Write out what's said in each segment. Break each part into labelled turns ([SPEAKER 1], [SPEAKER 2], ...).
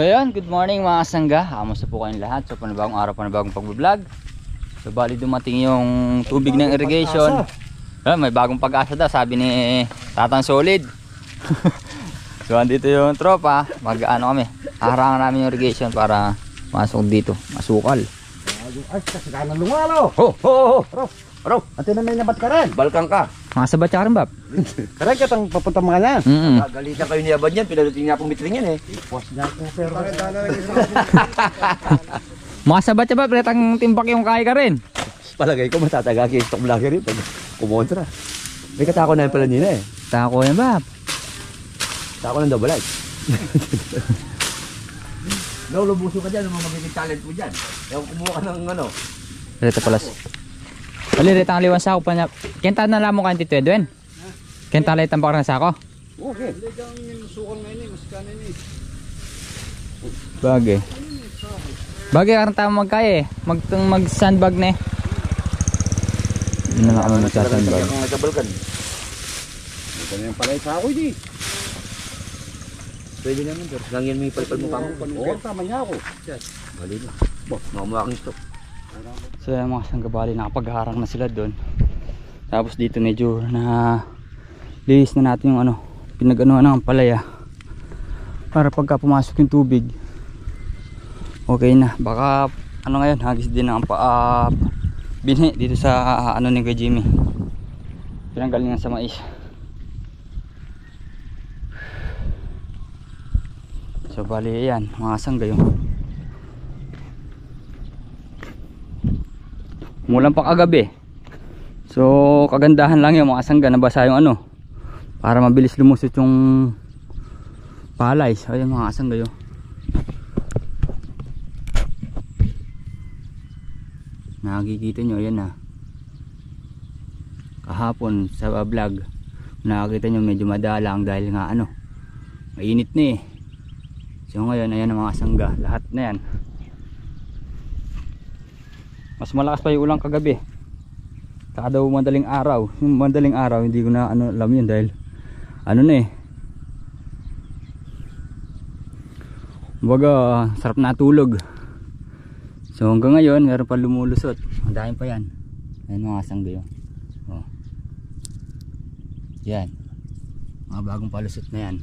[SPEAKER 1] Ayan, good morning mga sangga. Kamusta po kayong lahat? So panibagong araw, panibagong pag-vlog. So bali dumating yung tubig ng irrigation. May bagong pag-asa daw, sabi ni Tatang Solid. So andito yung tropa, mag-ano kami, harangan namin yung irrigation para masok dito, masukal.
[SPEAKER 2] Ay, kasi ka na lumalo. Ho. Aro, ate na may nabat ka rin. Balkang ka.
[SPEAKER 1] Masabat ka rin, Bab?
[SPEAKER 2] Karang katang papunta mga yan.
[SPEAKER 3] Galitan kayo ni Abad yan, pinalutin niya pong bitring yan eh.
[SPEAKER 2] Puwas niya po, pero...
[SPEAKER 1] Masabat ka, Bab? Retang timbak yung kaya ka rin.
[SPEAKER 3] Palagay ko matataga kayo stock vlogger yun pag kumontra. May katako na yun pala nila eh.
[SPEAKER 1] Tako yan, Bab.
[SPEAKER 3] Katako ng double light. Daw, lubuso ka dyan, mga magiging talent mo dyan. Ewan kumuha ka ng ano.
[SPEAKER 1] Reta palas. Reta ang liwan sa ako pa niya. Kenta na lang mo kayo, Tito Edwin? Kenta lang tambak na sa ako?
[SPEAKER 2] Okay.
[SPEAKER 1] Bagay. Bagay karang tama magkaya eh. Mag-sandbag na eh. Hindi na lang kami mag-sandbag.
[SPEAKER 3] Kung nagkabalkan.
[SPEAKER 2] Ito na yung palay sa ako, di.
[SPEAKER 3] Pwede naman, sir. Langyan mo yung palipal mo pa mo.
[SPEAKER 2] Oo, tama niya ako.
[SPEAKER 3] Bali na. Mamaking stock.
[SPEAKER 1] So yung mga sanggabali, nakapagharang na sila doon. Tapos dito medyo na linis na natin yung ano, pinag-anuhan ng palaya para pagka pumasok yung tubig okay na. Baka ano ngayon, hagis din ang binhi dito sa ano ni kay Jimmy, pinanggalingan sa mais. So bali yan mga sangga yung mulan pa kagabi. So kagandahan lang yung mga sangga, nabasa yung ano para mabilis lumusot yung palay. So yung mga sangga yung nakikita nyo yan na kahapon sa vlog nakikita nyo medyo madalang dahil nga ano mainit na eh. So ngayon ayan ang mga sangga, lahat na yan. Mas malakas pa yung ulang kagabi. Saka daw madaling araw. Yung madaling araw hindi ko na ano, alam yun dahil ano na eh. Kumbaga sarap na tulog. So hanggang ngayon meron pa lumulusot. Ang dami pa yan. Ayan mga sangga yun. Oh. Yan. Mga bagong palusot na yan.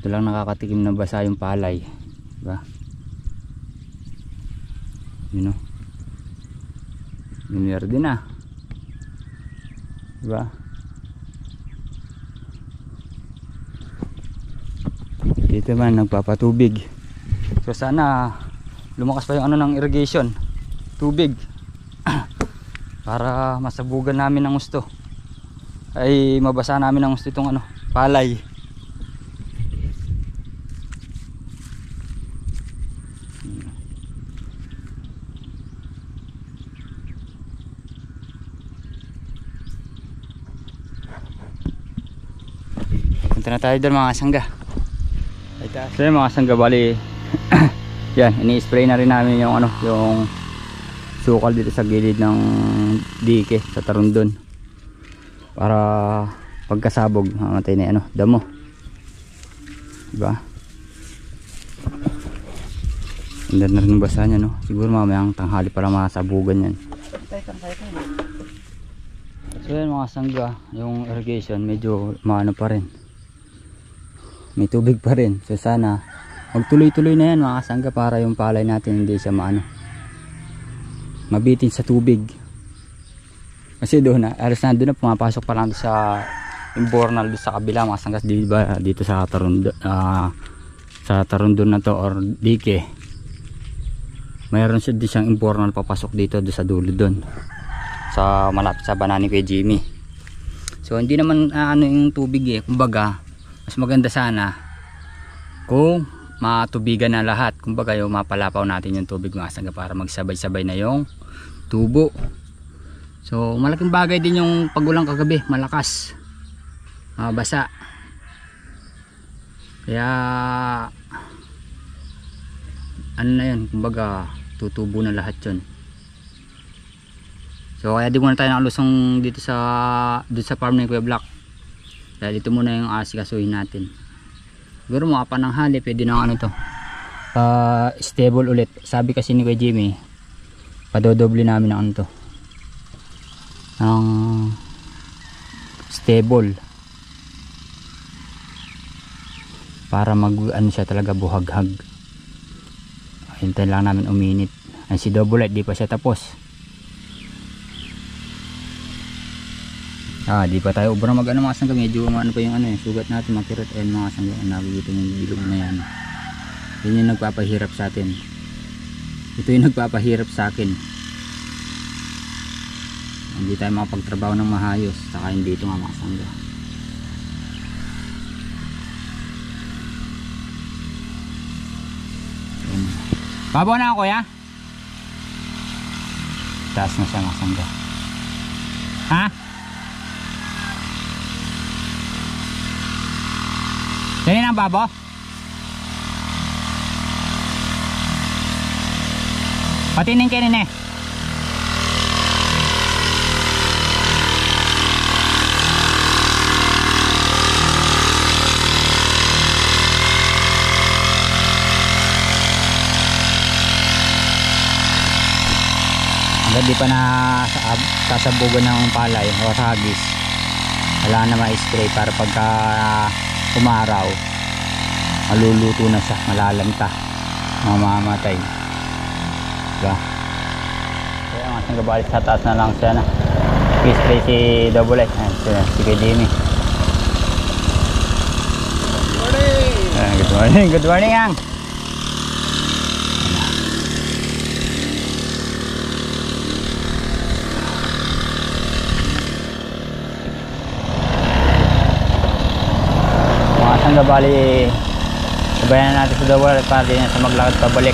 [SPEAKER 1] Ito lang nakakatikim na basa yung palay. Diba? You know, minerde na, diba? Dito man nagpapatubig. So sana lumakas pa yung ano ng irrigation, tubig para masabugan namin ng gusto, ay mabasa namin ng gusto itong ano, palay. Punta na tayo doon mga sangga. So yung mga sangga bali yan, ini-spray na rin namin yung ano, yung sukal dito sa gilid ng dike sa Tarundon para pagkasabog mamatay na ano, damo. Diba? Hindi na rin basa niya, no? Siguro mamayang tanghali para masabugan yan. So yan mga sangga, yung irrigation medyo maano pa rin, may tubig pa rin. So sana magtuloy-tuloy na yan mga sangga para yung palay natin hindi siya mabitin sa tubig. Kasi doon na, alas na doon na pumapasok pa lang sa imbornal doon sa kabila mga sangga, diba? Dito sa Tarundon na to or dike. Mayroon siya di siyang imbornal papasok dito doon sa dulo doon. Sa malapit sa banani kay Jimmy. So hindi naman ano yung tubig eh. Kumbaga mas maganda sana kung matubigan na lahat. Kumbaga yung mapalapaw natin yung tubig mga sangga para magsabay-sabay na yung tubo. So malaking bagay din yung pagulang kagabi, malakas, basa. Kaya ano na yun, kumbaga tutubo na lahat yun. So kaya di muna tayo nakalusong dito sa farm ni Kuya Black. Dahil ito muna yung asikasuhin natin. Siguro mga pananghali pwede na ano to, stable ulit. Sabi kasi ni Kuya Jimmy, padodoble namin ng ano to, ng stable, para mag ano siya talaga, buhaghag. Hintayin lang namin uminit. Ay, si double light di pa siya tapos. Di pa tayo ubra mag ano mga sangga, medyo ano pa yung ano sugat natin makirot. Mga sangga, nakikita yung bilog na yan. Yun yung nagpapahirap sa atin. Ito yung nagpapahirap sa akin. Hindi tayo makapagtrabaho ng mahayos, saka hindi ito nga mga sangga. Babaw na ako, kuya. Taas na siya mga sangga. Ha? Yan ang babo. Patinin kayo nene. Agad di pa na sasabugan ng palay o hagis. Wala na ma-spray para pagka umaraw maluluto na siya, malalanta, mamamatay, diba? Kaya nga siyang gabalit sa taas na lang siya na i-spray si double light. Si Kuya Jimmy. Good morning. Good morning ang hanggang bali sabayan na natin sa double para din sa maglakad pabalik.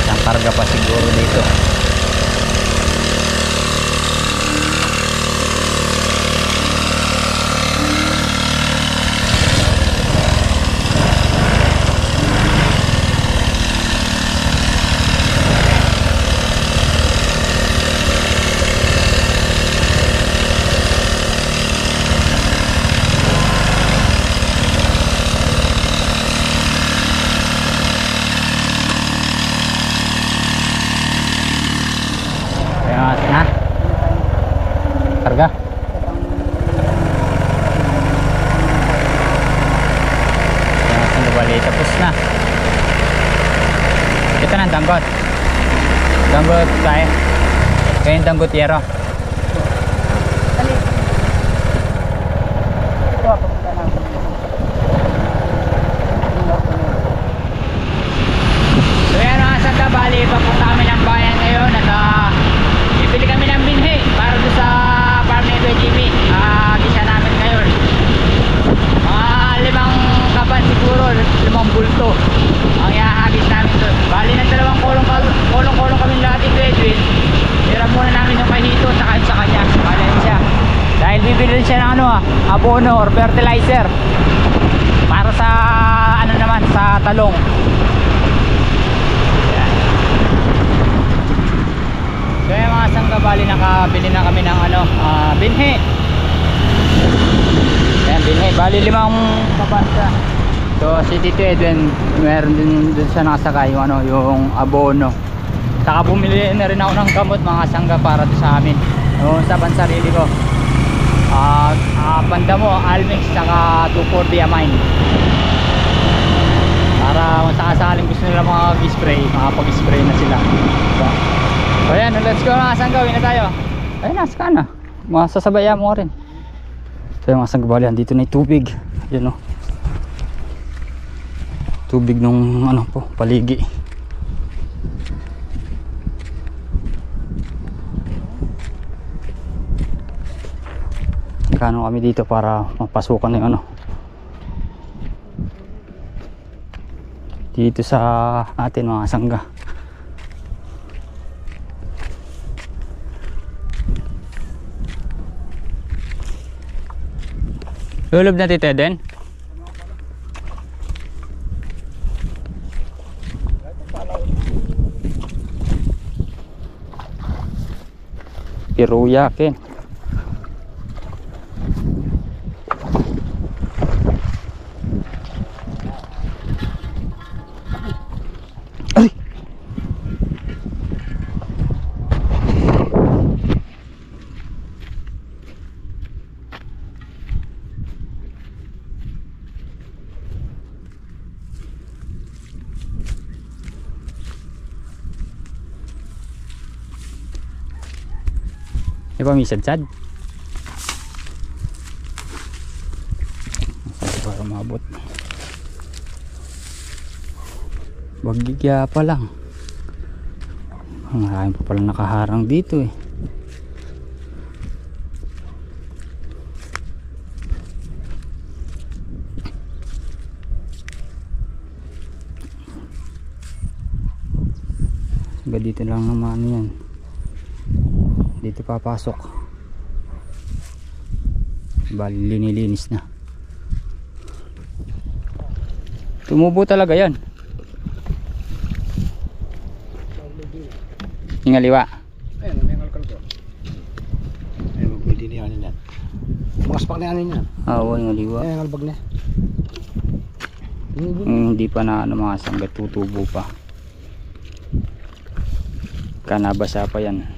[SPEAKER 1] Ang karga pa siguro dito. Karga. Yan, bali tapos na. Ito na ang danggot. Danggot tayo. Kaya yung danggot yero. So yan mga sangga, bali papunta kami ng bayan ngayon at bibili kami ng binhi para doon sa farm ni Kuya Jimmy. Gisa namin ngayon mga 5 kaban siguro, 5 bulto ang iahagis namin doon. Bali ng 2 kolong kami lahat ito Edwin. Hirap muna namin yung kahito sa kanya. Bali siya dahil bibili siya ng abono or fertilizer para sa ano naman sa talong. So yung mga sangga, bali nakabili na kami ng binhi. Ayan, binhi. Bali 5 kabasa. So si Tito Edwin, meron din siya nakasakay yung abono. Saka bumili na rin ako ng gamot mga sangga para sa amin. Yung sa pansarili ko. Pandamo, Almix, saka 2,4-diamine. Para kung sakasaling gusto nila mag-spray, makapag-spray na sila. So ayan, let's go mga sangga, uwi na tayo. Ayun na, saka na. Masasabaya mo rin. So yung mga sangga, bali, dito na yung tubig. Yan o. Tubig nung paligi. Kano kami dito para mapasukan yung dito sa atin mga sangga. Lulub na Tito Eden? Piruya ken. Ay. Di ba may sad-sad? Masad para mabot. Bagigya pa lang. Marami pa pala nakaharang dito eh. Ba dito lang naman yan. Dito papasok. Bali linilinis na. Tumubo talaga yan. Ingaliwa.
[SPEAKER 2] Ayun, may ngalkal ko. Ayun, magpwede niya yan. Makaspak na yan yan.
[SPEAKER 1] Oo, ingaliwa.
[SPEAKER 2] Ayun, ngalbag na.
[SPEAKER 1] Hindi pa na ano mga sanggat, tutubo pa. Kanabasa pa yan.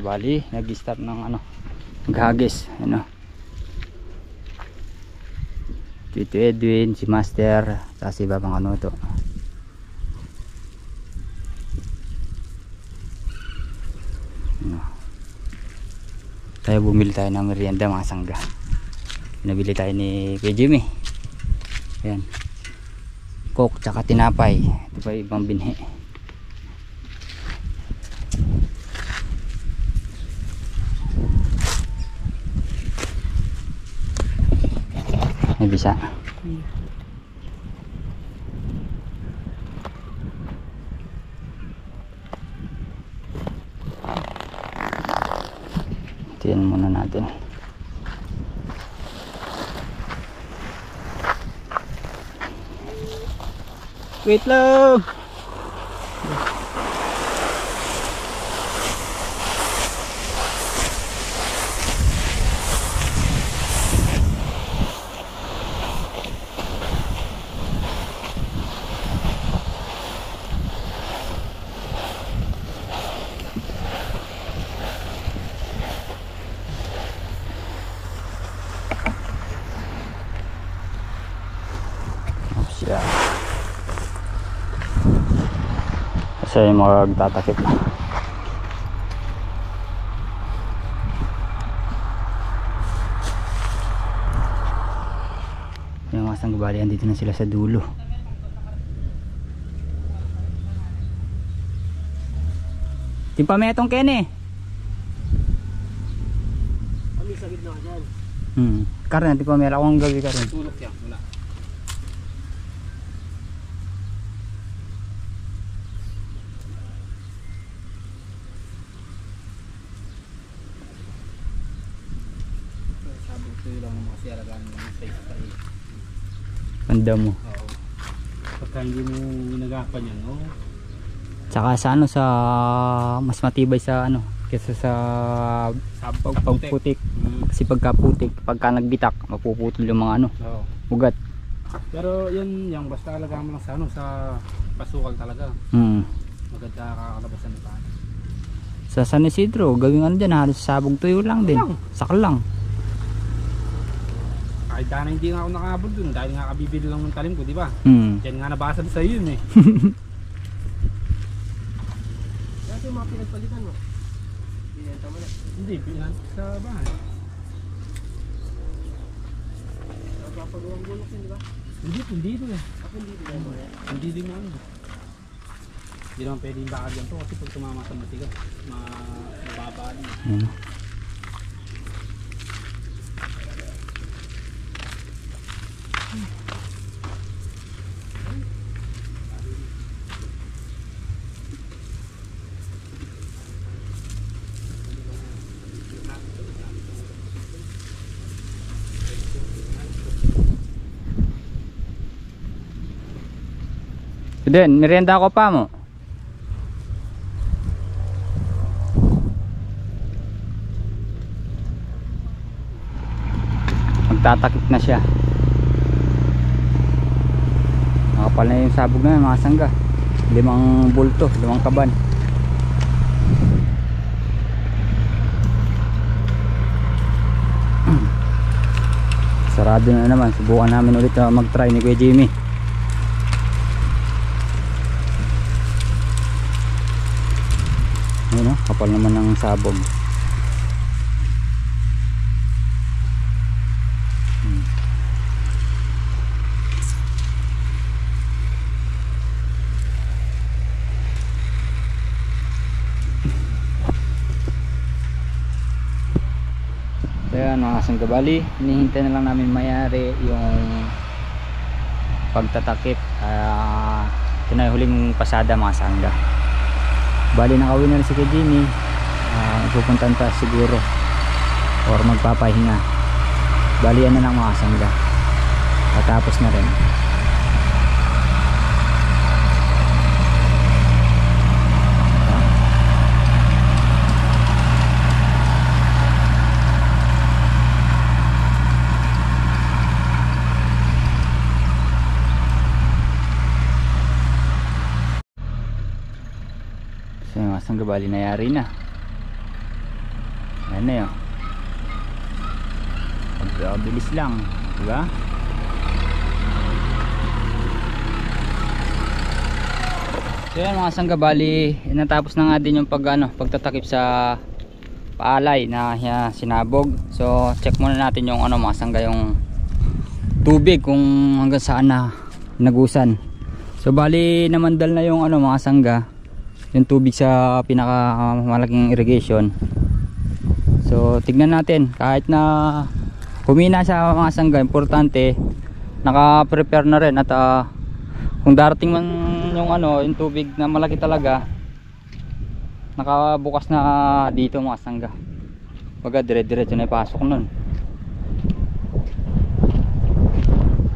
[SPEAKER 1] Bali, nag-start ng ano, maghagis, ano. Tito Edwin, si Master, tapos iba pang ano to. Ano. Tayo bumili tayo ng merienda mga sangga. Nabili tayo ni Kuya Jimmy. Ayan. Coke tsaka tinapay. Ito pa ibang binhi. May bisa. Tingnan muna natin. Wait lang. Kasi magtatakip na. Yung mga sanggabalian dito na sila sa dulo. Timpametong Ken eh.
[SPEAKER 2] Kami sa gitna dyan.
[SPEAKER 1] Karon timpamera akong gabi karon.
[SPEAKER 2] Tulok yan, wala.
[SPEAKER 1] Panda mo.
[SPEAKER 2] Oo. Pagka hindi mo ginagapan yan, no?
[SPEAKER 1] Tsaka sa ano, sa mas matibay sa ano kaysa sa pagputik. Kasi pagkaputik, pagka nagbitak, mapuputol yung mga ano,
[SPEAKER 2] Oo.
[SPEAKER 1] ugat.
[SPEAKER 2] Pero yun, yung basta alagaan mo lang sa ano, sa pasukal talaga. Maganda kakalabasan ng paan.
[SPEAKER 1] Sa San Isidro, gawin ano dyan, halos sabog tuyo lang din. Sakal lang.
[SPEAKER 2] Kahit dana hindi nga ako nakabol dun, dahil nga kabibili lang ng talim ko, di ba? Diyan nga nabasad sa yun eh. Kasi yung mga pinagpalitan mo? Pinenta mo na? Hindi, pinenta sa bahay. Hindi ito eh. Hindi din namin. Hindi naman pwedeng bakal yan to kasi pag tumama sa matigas, mababa rin.
[SPEAKER 1] Then, merienda ko pa mo. Magtatakip na siya. Makapal na yung sabog na mga sangga. 5 bulto, 5 kaban. Sarado na naman. Subukan namin ulit mag-try ni Kuya Jimmy. Ayun, kapal naman ng sabog. So yan mga sanggabali, hinihintay na lang namin mayari yung pagtatakip. Ito na yung huling pasada mga sangga. Bali nakawin na rin si Kuya Jimmy. Pupuntan pa siguro or magpapahinga. Bali yan na lang mga sangga. Patapos na rin. So yung asang gabali nayari na. Ayan na yun. Pagbilis lang, diba? So yan mga asang gabali, natapos na nga din yung pagtatakip sa paalay na sinabog. So check muna natin yung mga sangga, yung tubig kung hanggang saan na nagusan. So bali namandal na yung mga sangga, yung tubig sa pinaka malaking irrigation. So tignan natin, kahit na humina sa mga sangga, importante naka-prepare na rin at kung darating man yung tubig na malaki talaga, nakabukas na dito mga sangga. Baga dire-diretso na ipasok nun.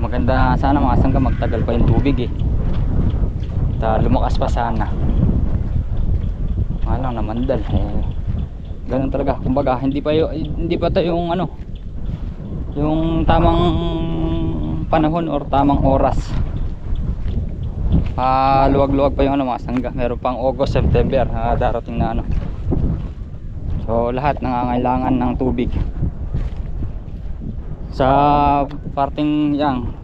[SPEAKER 1] Maganda sana mga sangga magtagal pa yung tubig eh. Lumakas pa sana. Lang namandal ganun talaga, kumbaga hindi pa tayo yung tamang panahon or tamang oras. Luwag-luwag pa yung mga sangga. Meron pang August, September darating na so lahat nangangailangan ng tubig sa parting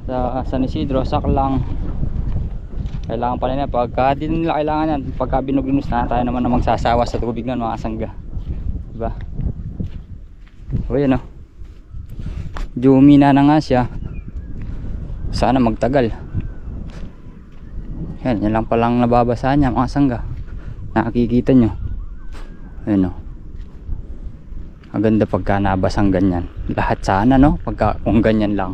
[SPEAKER 1] sa San Isidro, Saklang. Kailangan pala na, pagka di nila kailangan yan, pagka binugnus na tayo naman na magsasawa sa tubig nun mga sangga, diba? O yan humina na nga siya, sana magtagal. Yan lang palang nababasa niya mga sangga, nakikita nyo. Ayun maganda pagka nabasang ganyan lahat sana pagka kung ganyan lang.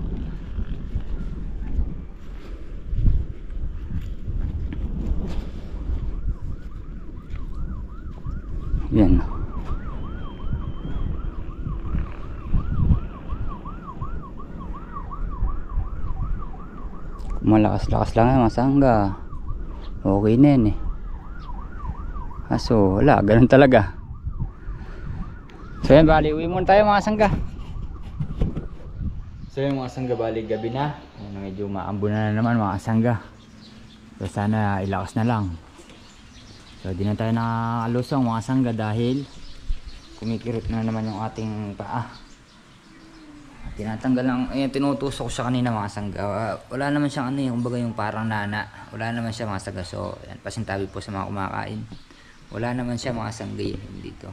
[SPEAKER 1] Yan. Malakas-lakas lang mga sangga, okay na yan kaso wala, ganun talaga. So yan, bali uwi muna tayo mga sangga. So yan mga sangga, bali gabi na, medyo maambo na naman mga sangga. So sana ilakas na lang. So di na tayo nakalusong mga sangga dahil kumikirot na naman yung ating paa. Tinatanggal lang, tinutusok ko siya kanina mga sangga. Wala naman siyang kumbaga yung parang nana. Wala naman siya mga sangga. So yan, pasintabi po sa mga kumakain. Wala naman siya mga sangga dito.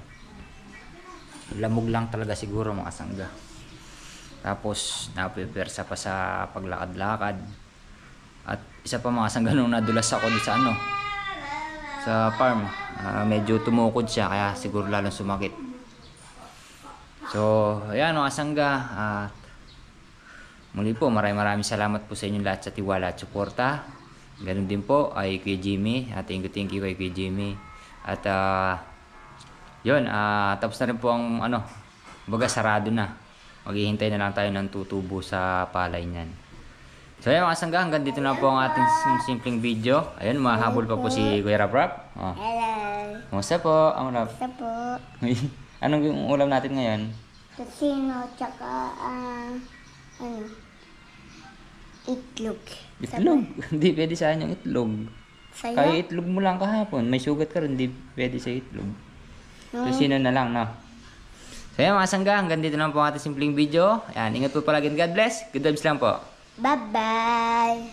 [SPEAKER 1] Lamog lang talaga siguro mga sangga. Tapos napipersa pa sa paglakad-lakad. At isa pa mga sangganong nadulas ako dito sa ano, sa farm. Medyo tumukod siya kaya siguro lalong sumakit. So, ayan mga sangga. Muli po, maraming salamat po sa inyong lahat sa tiwala at suporta. Ganun din po ay Kuya Jimmy. Thank you kay Kuya Jimmy. At yun, tapos na rin po ang ano, baga sarado na. Maghihintay na lang tayo ng tutubo sa palay niyan. So ayan mga sangga, hanggang dito na po ang ating simpleng video. Ayun, mahabol pa po si Kuya Rap. Oh.
[SPEAKER 4] Hello.
[SPEAKER 1] Kumusta po, ang Rap?
[SPEAKER 4] Basta po.
[SPEAKER 1] Anong yung ulam natin ngayon?
[SPEAKER 4] Casino, tsaka, itlog.
[SPEAKER 1] Itlog. Hindi pwede sa akin yung itlog.
[SPEAKER 4] Sa'yo?
[SPEAKER 1] Kaya itlog mo lang kahapon. May sugat ka rin, hindi pwede sa itlog. So sino na lang, no? So ayan mga sangga, hanggang dito lang po ang ating simpleng video. Ayan, ingat po palagi. God bless. Good vibes lang po.
[SPEAKER 4] Bye-bye.